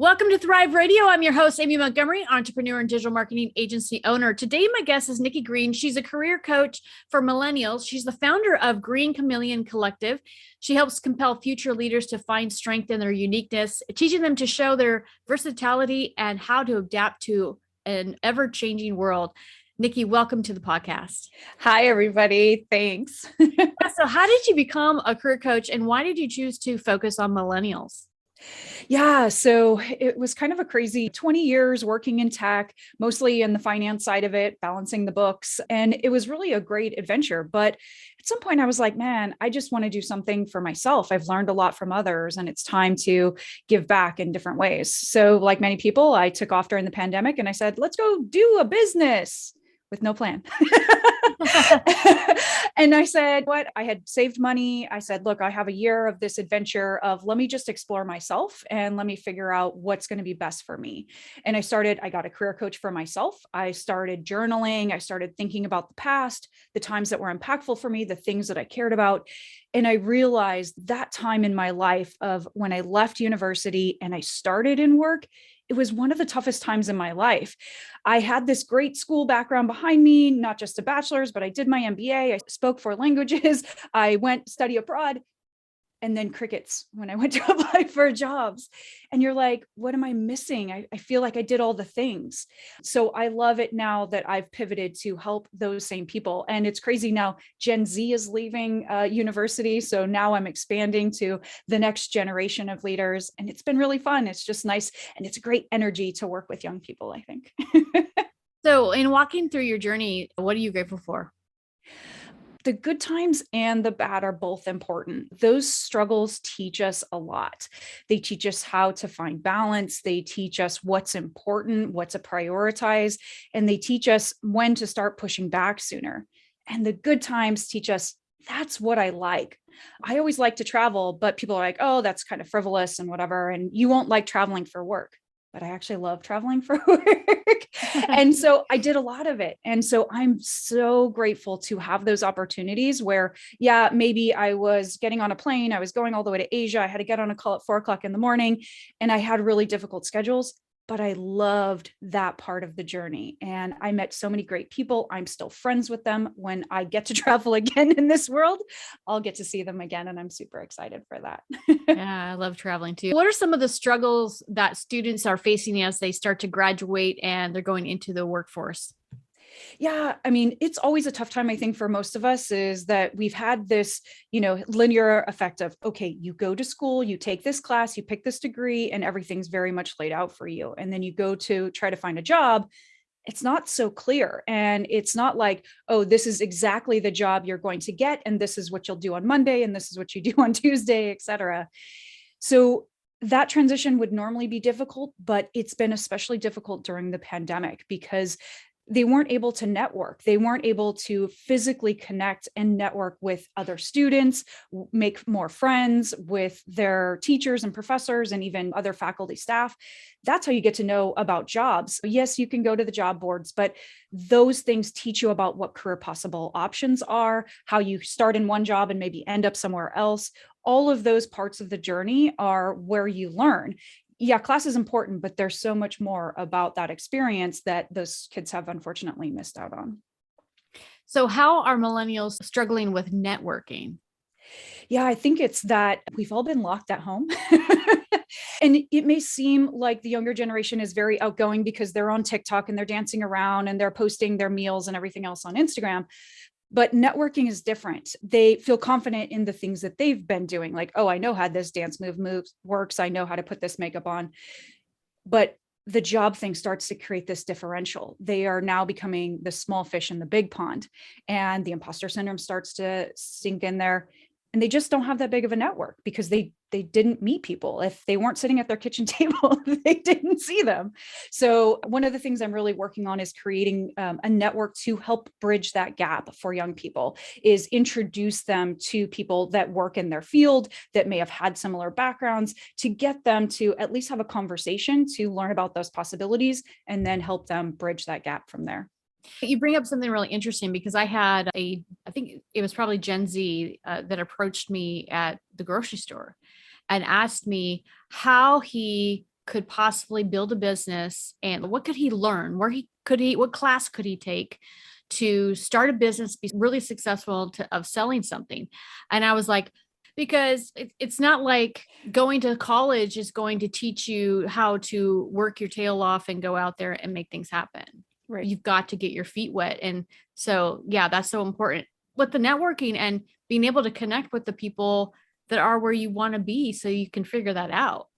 Welcome to Thrive Radio. I'm your host, Amy Montgomery, entrepreneur and digital marketing agency owner. Today, my guest is Nikki Green. She's a career coach for millennials. She's the founder of Green Chameleon Collective. She helps compel future leaders to find strength in their uniqueness, teaching them to show their versatility and how to adapt to an ever-changing world. Nikki, welcome to the podcast. Hi, everybody. Thanks. So how did you become a career coach and why did you choose to focus on millennials? Yeah, so it was kind of a crazy 20 years working in tech, mostly in the finance side of it, balancing the books. And it was really a great adventure. But at some point I was like, man, I just want to do something for myself. I've learned a lot from others and it's time to give back in different ways. So like many people, I took off during the pandemic and I said, let's go do a business with no plan. And I said, what? I had saved money. I said, look, I have a year of this adventure of let me just explore myself and let me figure out what's going to be best for me. And I got a career coach for myself. I started journaling. I started thinking about the past, the times that were impactful for me, the things that I cared about. And I realized that time in my life of when I left university and I started in work, it was one of the toughest times in my life. I had this great school background behind me, not just a bachelor's, but I did my MBA. I spoke 4 languages. I went study abroad. And then crickets when I went to apply for jobs. And you're like, what am I missing? I feel like I did all the things. So I love it now that I've pivoted to help those same people. And it's crazy now, Gen Z is leaving university. So now I'm expanding to the next generation of leaders. And it's been really fun. It's just nice. And it's a great energy to work with young people, I think. So in walking through your journey, what are you grateful for? The good times and the bad are both important. Those struggles teach us a lot. They teach us how to find balance. They teach us what's important, what to prioritize, and they teach us when to start pushing back sooner. And the good times teach us that's what I like. I always like to travel, but people are like, oh, that's kind of frivolous and whatever. And you won't like traveling for work. But I actually love traveling for work. And so I did a lot of it. And so I'm so grateful to have those opportunities where, yeah, maybe I was getting on a plane. I was going all the way to Asia. I had to get on a call at 4:00 in the morning and I had really difficult schedules, but I loved that part of the journey. And I met so many great people. I'm still friends with them. When I get to travel again in this world, I'll get to see them again. And I'm super excited for that. Yeah, I love traveling too. What are some of the struggles that students are facing as they start to graduate and they're going into the workforce? Yeah, I mean, it's always a tough time, I think, for most of us is that we've had this, linear effect of, okay, you go to school, you take this class, you pick this degree, and everything's very much laid out for you. And then you go to try to find a job. It's not so clear. And it's not like, oh, this is exactly the job you're going to get. And this is what you'll do on Monday. And this is what you do on Tuesday, et cetera. So that transition would normally be difficult, but it's been especially difficult during the pandemic because they weren't able to network. They weren't able to physically connect and network with other students, make more friends with their teachers and professors and even other faculty staff. That's how you get to know about jobs. Yes, you can go to the job boards, but those things teach you about what career possible options are, how you start in one job and maybe end up somewhere else. All of those parts of the journey are where you learn. Yeah, class is important, but there's so much more about that experience that those kids have unfortunately missed out on. So how are millennials struggling with networking? Yeah, I think it's that we've all been locked at home. And it may seem like the younger generation is very outgoing because they're on TikTok and they're dancing around and they're posting their meals and everything else on Instagram. But networking is different. They feel confident in the things that they've been doing. Like, oh, I know how this dance move works. I know how to put this makeup on. But the job thing starts to create this differential. They are now becoming the small fish in the big pond. And the imposter syndrome starts to sink in there. And they just don't have that big of a network because they didn't meet people. If they weren't sitting at their kitchen table, they didn't see them. So one of the things I'm really working on is creating a network to help bridge that gap for young people, is introduce them to people that work in their field that may have had similar backgrounds, to get them to at least have a conversation to learn about those possibilities and then help them bridge that gap from there. You bring up something really interesting because I think it was probably Gen Z that approached me at the grocery store and asked me how he could possibly build a business, and what could he learn? What class could he take to start a business, be really successful of selling something? And I was like, because it's not like going to college is going to teach you how to work your tail off and go out there and make things happen. Right. You've got to get your feet wet. And so, yeah, that's so important with the networking and being able to connect with the people that are where you want to be so you can figure that out.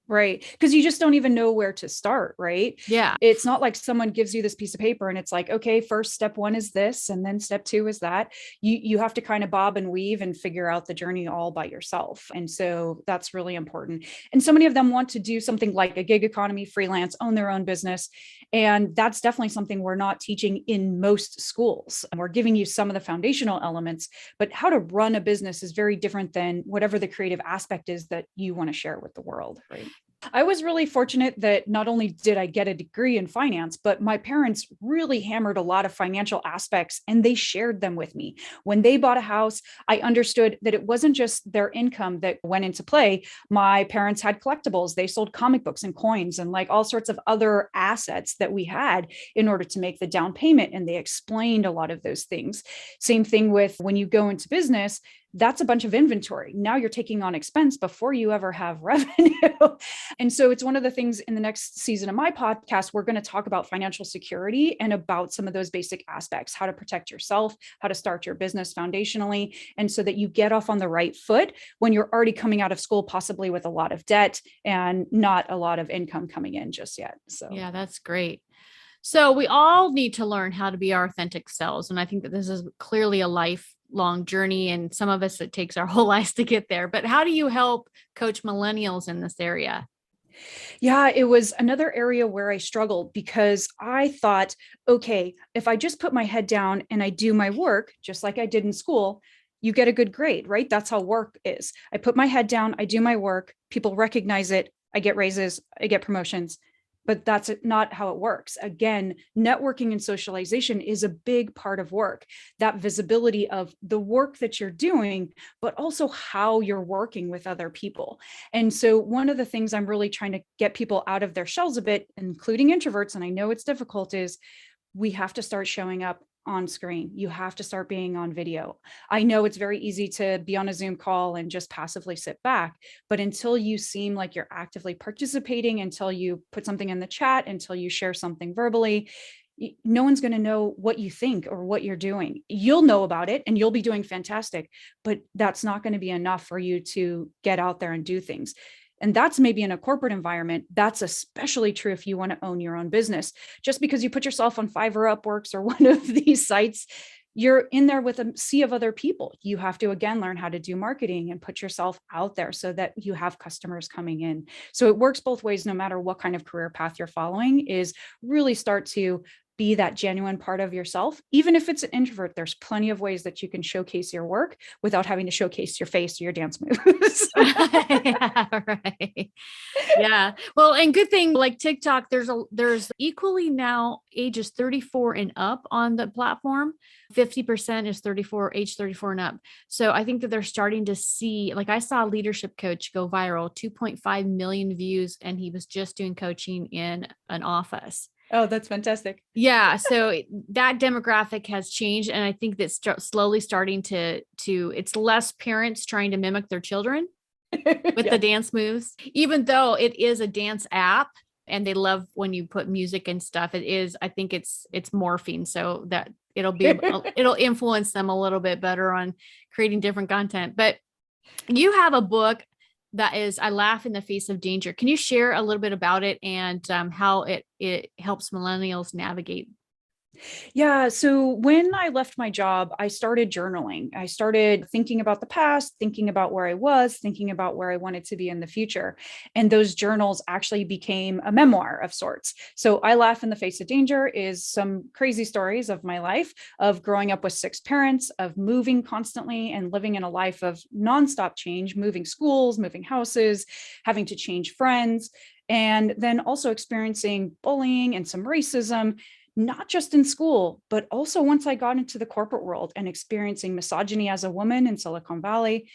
Right. Because you just don't even know where to start, right? Yeah. It's not like someone gives you this piece of paper and it's like, okay, first step one is this, and then step two is that. You have to kind of bob and weave and figure out the journey all by yourself. And so that's really important. And so many of them want to do something like a gig economy, freelance, own their own business. And that's definitely something we're not teaching in most schools. And we're giving you some of the foundational elements, but how to run a business is very different than whatever the creative aspect is that you want to share with the world, right? I was really fortunate that not only did I get a degree in finance, but my parents really hammered a lot of financial aspects and they shared them with me. When they bought a house, I understood that it wasn't just their income that went into play. My parents had collectibles. They sold comic books and coins and like all sorts of other assets that we had in order to make the down payment. And they explained a lot of those things. Same thing with when you go into business, that's a bunch of inventory. Now you're taking on expense before you ever have revenue. And so it's one of the things in the next season of my podcast, we're going to talk about financial security and about some of those basic aspects, how to protect yourself, how to start your business foundationally, and so that you get off on the right foot when you're already coming out of school, possibly with a lot of debt and not a lot of income coming in just yet. So yeah, that's great. So we all need to learn how to be our authentic selves. And I think that this is clearly a lifelong journey. And some of us, it takes our whole lives to get there. But how do you help coach millennials in this area? yeah, it was another area where I struggled because I thought, okay, if I just put my head down and I do my work, just like I did in school, you get a good grade, right? That's how work is. I put my head down, I do my work, people recognize it, I get raises, I get promotions. But that's not how it works. Again, networking and socialization is a big part of work, that visibility of the work that you're doing, but also how you're working with other people. And so one of the things I'm really trying to get people out of their shells a bit, including introverts, and I know it's difficult, is we have to start showing up on screen. You have to start being on video. I know it's very easy to be on a Zoom call and just passively sit back, but until you seem like you're actively participating, until you put something in the chat, until you share something verbally, no one's going to know what you think or what you're doing. You'll know about it and you'll be doing fantastic, but that's not going to be enough for you to get out there and do things. And that's maybe in a corporate environment. That's especially true if you want to own your own business. Just because you put yourself on Fiverr, Upworks, or one of these sites, you're in there with a sea of other people. You have to, again, learn how to do marketing and put yourself out there so that you have customers coming in. So it works both ways, no matter what kind of career path you're following, is really start to be that genuine part of yourself. Even if it's an introvert, there's plenty of ways that you can showcase your work without having to showcase your face or your dance moves. Yeah, right. Yeah. Well, and good thing like TikTok, there's equally now ages 34 and up on the platform. 50% is age 34 and up. So I think that they're starting to see, like I saw a leadership coach go viral, 2.5 million views, and he was just doing coaching in an office. Oh, that's fantastic. Yeah. So that demographic has changed. And I think that's slowly starting to, it's less parents trying to mimic their children with the dance moves, even though it is a dance app and they love when you put music and stuff. It is, I think it's morphing so that it'll influence them a little bit better on creating different content. But you have a book that is I Laugh in the Face of Danger. Can you share a little bit about it and how it helps millennials navigate? Yeah. So when I left my job, I started journaling. I started thinking about the past, thinking about where I was, thinking about where I wanted to be in the future. And those journals actually became a memoir of sorts. So I Laugh in the Face of Danger is some crazy stories of my life, of growing up with 6 parents, of moving constantly and living in a life of nonstop change, moving schools, moving houses, having to change friends, and then also experiencing bullying and some racism, not just in school, but also once I got into the corporate world and experiencing misogyny as a woman in Silicon Valley.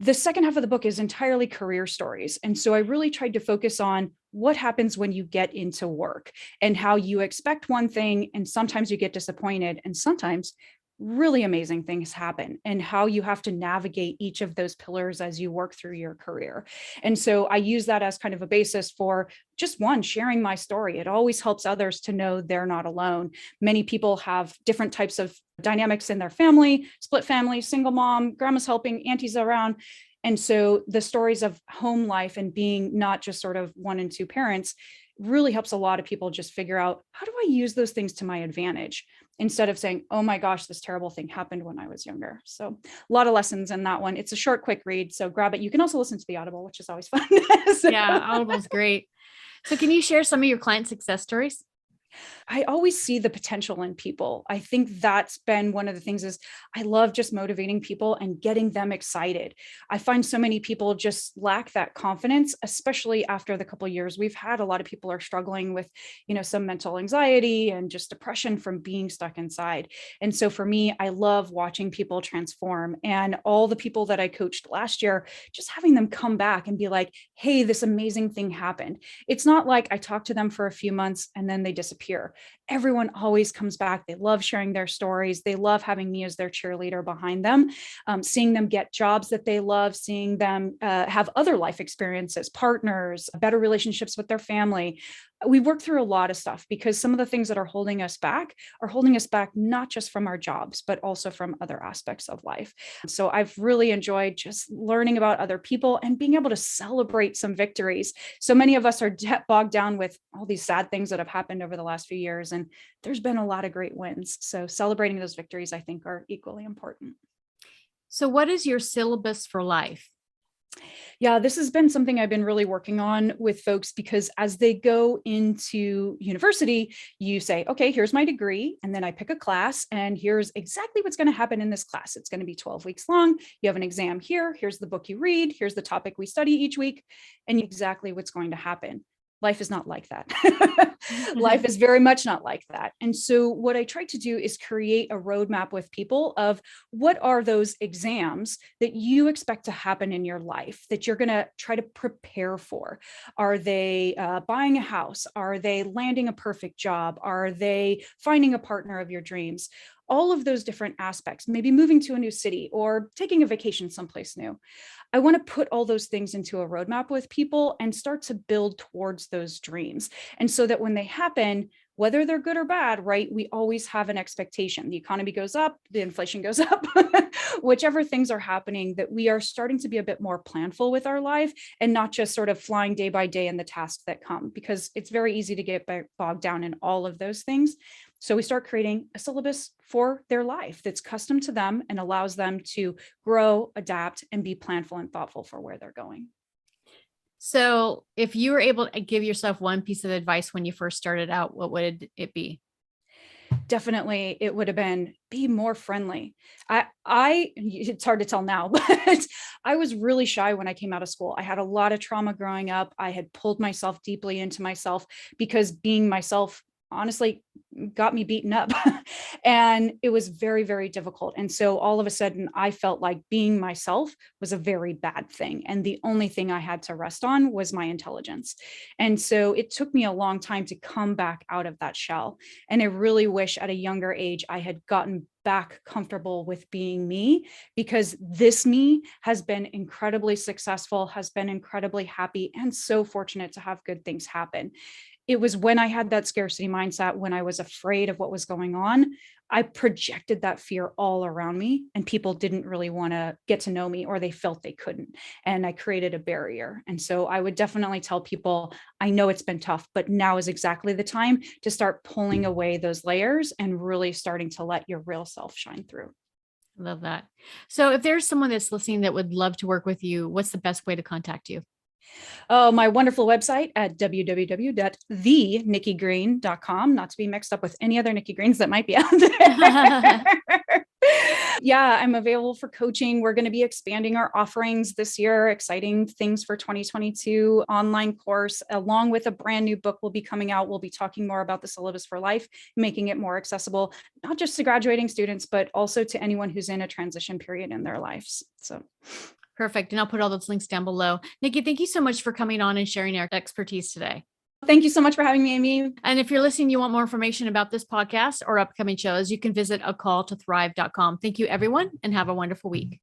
The second half of the book is entirely career stories. And so I really tried to focus on what happens when you get into work and how you expect one thing, and sometimes you get disappointed, and sometimes really amazing things happen, and how you have to navigate each of those pillars as you work through your career. And so I use that as kind of a basis for just one, sharing my story. It always helps others to know they're not alone. Many people have different types of dynamics in their family, split family, single mom, grandma's helping, auntie's around. And so the stories of home life and being not just sort of one and two parents really helps a lot of people just figure out, how do I use those things to my advantage, instead of saying, oh my gosh, this terrible thing happened when I was younger. So a lot of lessons in that one. It's a short, quick read, so grab it. You can also listen to the Audible, which is always fun. So, Yeah, Audible's great. So can you share some of your client success stories? I always see the potential in people. I think that's been one of the things, is I love just motivating people and getting them excited. I find so many people just lack that confidence, especially after the couple of years we've had. A lot of people are struggling with, some mental anxiety and just depression from being stuck inside. And so for me, I love watching people transform, and all the people that I coached last year, just having them come back and be like, hey, this amazing thing happened. It's not like I talked to them for a few months and then they disappear. Everyone always comes back. They love sharing their stories. They love having me as their cheerleader behind them, seeing them get jobs that they love, seeing them have other life experiences, partners, better relationships with their family. We work through a lot of stuff, because some of the things that are holding us back not just from our jobs, but also from other aspects of life. So I've really enjoyed just learning about other people and being able to celebrate some victories. So many of us are bogged down with all these sad things that have happened over the last few years, and there's been a lot of great wins. So celebrating those victories, I think, are equally important. So what is your syllabus for life? Yeah, this has been something I've been really working on with folks, because as they go into university, you say, okay, here's my degree. And then I pick a class, and here's exactly what's going to happen in this class. It's going to be 12 weeks long. You have an exam here. Here's the book you read. Here's the topic we study each week, and exactly what's going to happen. Life is not like that. Life is very much not like that. And so what I try to do is create a roadmap with people of, what are those exams that you expect to happen in your life that you're going to try to prepare for? Are they buying a house? Are they landing a perfect job? Are they finding a partner of your dreams? All of those different aspects, maybe moving to a new city or taking a vacation someplace new. I want to put all those things into a roadmap with people and start to build towards those dreams. And so that when they happen, whether they're good or bad, right, we always have an expectation. The economy goes up, the inflation goes up, whichever things are happening, that we are starting to be a bit more planful with our life, and not just sort of flying day by day in the tasks that come, because it's very easy to get bogged down in all of those things. So we start creating a syllabus for their life that's custom to them and allows them to grow, adapt, and be planful and thoughtful for where they're going. So if you were able to give yourself one piece of advice when you first started out, what would it be? Definitely, it would have been, be more friendly. It's hard to tell now, but I was really shy when I came out of school. I had a lot of trauma growing up. I had pulled myself deeply into myself, because being myself honestly got me beaten up. And it was very, very difficult. And so all of a sudden, I felt like being myself was a very bad thing. And the only thing I had to rest on was my intelligence. And so it took me a long time to come back out of that shell. And I really wish at a younger age I had gotten back comfortable with being me, because this me has been incredibly successful, has been incredibly happy, and so fortunate to have good things happen. It was when I had that scarcity mindset, when I was afraid of what was going on, I projected that fear all around me, and people didn't really want to get to know me, or they felt they couldn't. And I created a barrier. And so I would definitely tell people, I know it's been tough, but now is exactly the time to start pulling away those layers and really starting to let your real self shine through. Love that. So if there's someone that's listening that would love to work with you, what's the best way to contact you? Oh, my wonderful website at www.thenikkigreen.com, not to be mixed up with any other Nikki Greens that might be out there. Yeah, I'm available for coaching. We're going to be expanding our offerings this year. Exciting things for 2022 online course, along with a brand new book will be coming out. We'll be talking more about the syllabus for life, making it more accessible, not just to graduating students, but also to anyone who's in a transition period in their lives. So Perfect. And I'll put all those links down below. Nikki, thank you so much for coming on and sharing your expertise today. Thank you so much for having me, Amy. And if you're listening, you want more information about this podcast or upcoming shows, you can visit acalltothrive.com. Thank you, everyone, and have a wonderful week.